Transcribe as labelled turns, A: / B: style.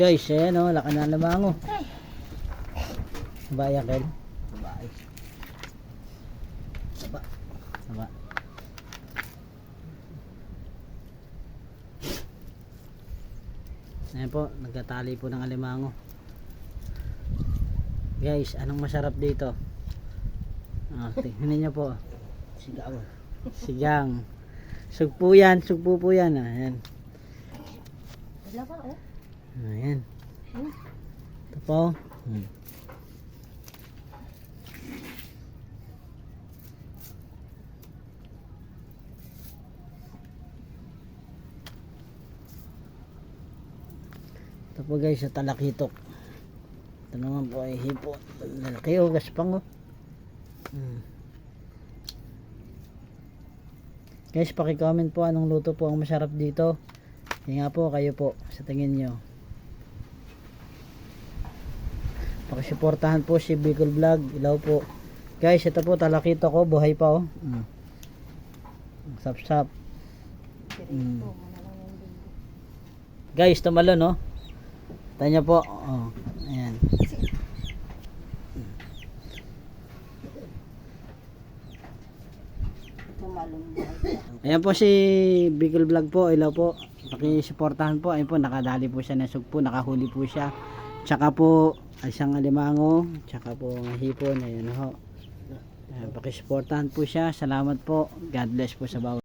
A: Guys, ayan o, laki na lamango. Saba yan, Kel. Saba. Saba. Ayan po, nagkatali po ng alimango. Guys, anong masarap dito? Tingnan niyo po. Sigaw. Sigang. Sugpo yan, sugpo po yan. Ayan. Ayan. Ito po. Ito po guys, sa talakitok. Ito naman po ay hipon. Lalaki o, gaspang o. Guys, paki-comment po anong luto po ang masarap dito. Hinga po kayo po sa tingin nyo. Pakisuportahan po si Bicol Vlog. Ilaw po. Guys, ito po talakito ko. Buhay pa oh. Sap-sap. Guys, tumalon no. Tanya po. Oh, ayan. Ayan po si Bicol Vlog po. Ilaw po. Pakisuportahan po. Ayun po, nakadali po siya ng sugpo. Nakahuli po siya. Tsaka po isang alimango. Tsaka po hipon. Ayan ho. Pakisuportahan po siya. Salamat po. God bless po sa bawat.